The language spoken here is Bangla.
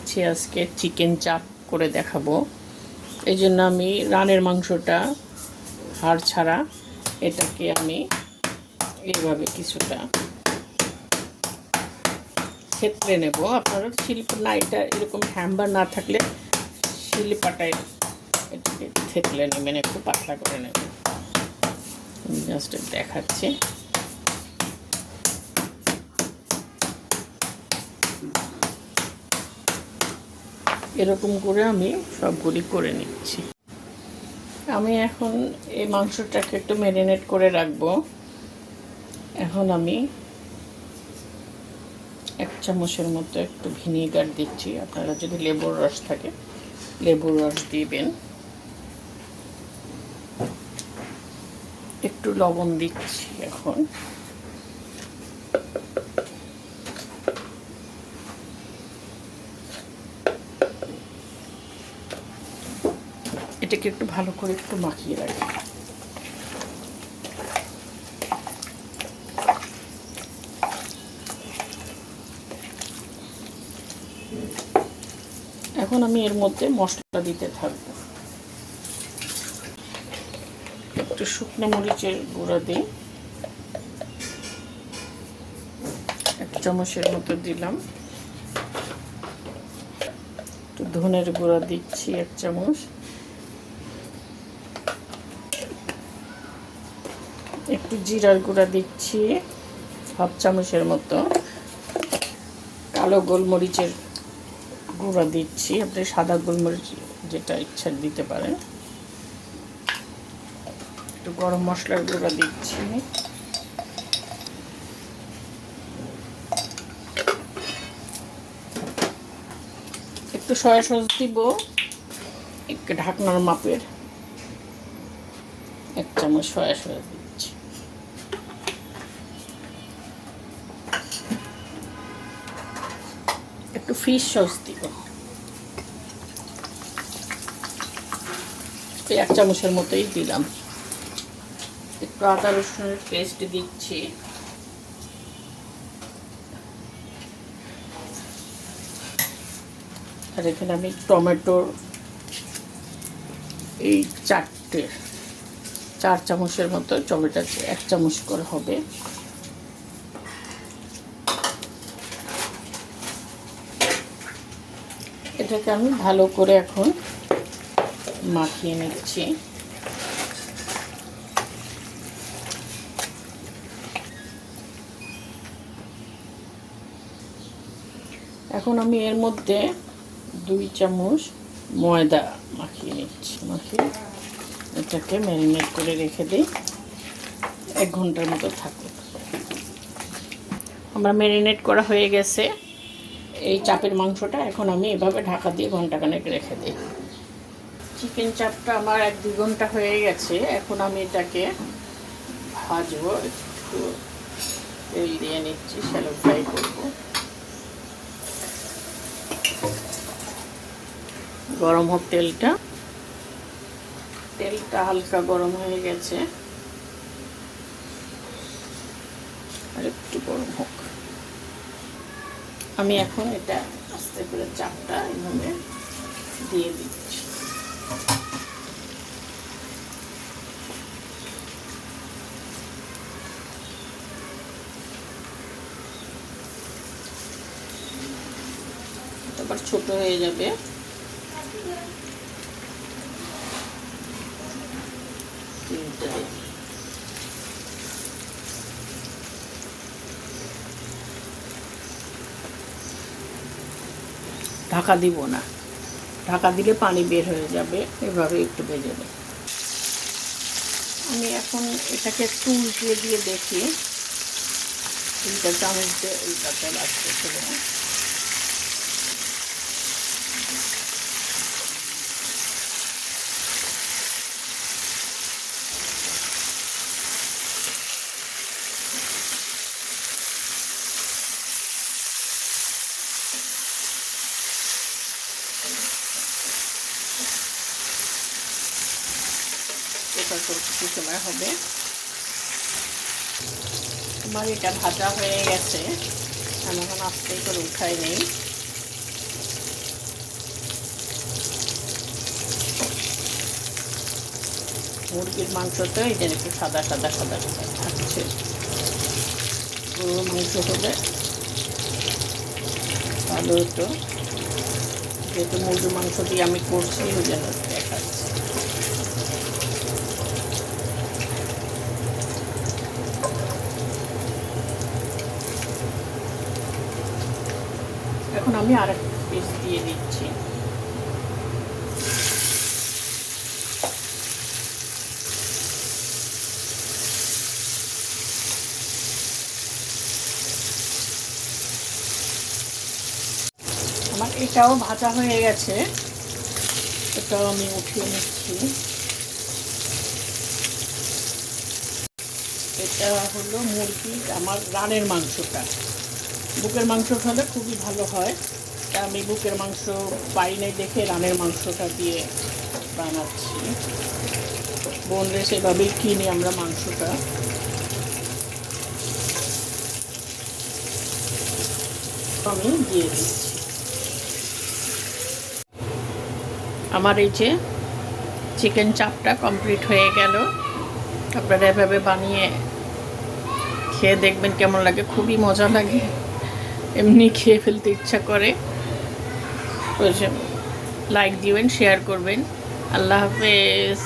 যাচ্ছি আজকে চিকেন চাপ করে দেখাবো। এই জন্য আমি রানের মাংসটা হাড় ছাড়া এটাকে আমি এইভাবে কিছুটা থেতলে নেব। আপনারা শিল্প না, এটা এরকম হ্যাম্বার না থাকলে শিল্পাটায় এটাকে থেতলে নেবেন, একটু পাতলা করে নেবেন। জাস্ট দেখাচ্ছি। এরকম করে আমি সবগুলি করে নিচ্ছি। আমি এখন এই মাংসটাকে একটু ম্যারিনেট করে রাখবো। এখন আমি 1 চামচের মতো একটু ভিনিগার দিচ্ছি। আপনারা যদি লেবুর রস থাকে লেবুর রস দিবেন। একটু লবণ দিচ্ছি এখন। এটাকে একটু ভালো করে একটু মাখিয়ে রাখি। এখন আমি এর মধ্যে মশলা দিতে থাকবো। একটু শুকনো মরিচের গুঁড়া দিই, 1 চামচের মতো দিলাম। একটু ধনের গুঁড়া দিচ্ছি 1 চামচ। একটু জিরার গুঁড়া দিচ্ছি 1/2 চামচের মতো। কালো গোলমরিচের গুঁড়া দিচ্ছি, আপনি সাদা গোলমরিচ যেটা ইচ্ছা দিতে পারেন। একটু গরম মশলার গুঁড়া দিচ্ছি। একটু সয়া সস দিব, একটু ঢাকনার মাপের 1 চামচ সয়া সস দিচ্ছি। একটু ফিশ সস দিব, 1 চামচের মতোই দিলাম। একটু আদা রসুনের পেস্ট দিচ্ছি। আর এখানে আমি টমেটোর এই 4 চামচের মতো, টমেটো 1 চামচ করে হবে। এটাকে আমি ভালো করে এখন মাখিয়ে নিচ্ছি। এখন আমি এর মধ্যে 2 চামচ ময়দা মাখিয়ে নিচ্ছি। মাখিয়ে এটাকে ম্যারিনেট করে রেখে দিই, 1 ঘন্টার মতো থাকুক। আমার ম্যারিনেট করা হয়ে গেছে এই চাপের মাংসটা। এখন আমি এভাবে ঢাকা দিয়ে ঘন্টাখানেক রেখে দিই। চিকেন চাপটা আমার 1-2 ঘন্টা হয়ে গেছে। এখন আমি এটাকে ভাজবো। একটু তেল দিয়ে নিচ্ছি, শ্যালো ফ্রাই করবো। গরম হোক তেলটা। তেলটা হালকা গরম হয়ে গেছে, আর একটু গরম হোক। আমি এখন এটা আস্তে করে চাপটা এইভাবে দিয়ে দিচ্ছি। আবার ছোট হয়ে যাবে। ঢাকা দিব না, ঢাকা দিলে পানি বের হয়ে যাবে। এভাবে একটু ভেজে নেব। আমি এখন এটাকে একটু উল্টিয়ে দিয়ে দেখি, উল্টা চামচ দিয়ে উল্টাতে লাগছে। এটা তো কিছু সময় হবে। আমার এটা ভাজা হয়ে গেছে, আমি এখন আস্তে করে উঠাই নেই। মুরগির মাংসটা এটা একটু সাদা সাদা সাদা সাদা থাকছে। পুরো মাংস হলে ভালো হতো, যেহেতু মুরগির মাংস দিয়ে আমি করছি ওই জন্য দেখাচ্ছি। এখন আমি আর এক পিস দিয়ে দিচ্ছি। আমার এটাও ভাজা হয়ে গেছে, এটাও আমি উঠিয়ে নিচ্ছি। এটা হলো মুরগির আমার রানের মাংসটা। বুকের মাংস হলে খুবই ভালো হয়, তা আমি বুকের মাংস পাই নাই দেখে রানের মাংসটা দিয়ে বানাচ্ছি। বোনলেস এভাবেই কিনি আমরা মাংসটা। আমি দিয়ে দিচ্ছি। আমার এই যে চিকেন চাপটা কমপ্লিট হয়ে গেল। আপনারা এভাবে বানিয়ে খেয়ে দেখবেন কেমন লাগে, খুবই মজা লাগে, এমনি খেয়ে ফেলতে ইচ্ছা করে। লাইক দিবেন, শেয়ার করবেন। আল্লাহ হাফেজ।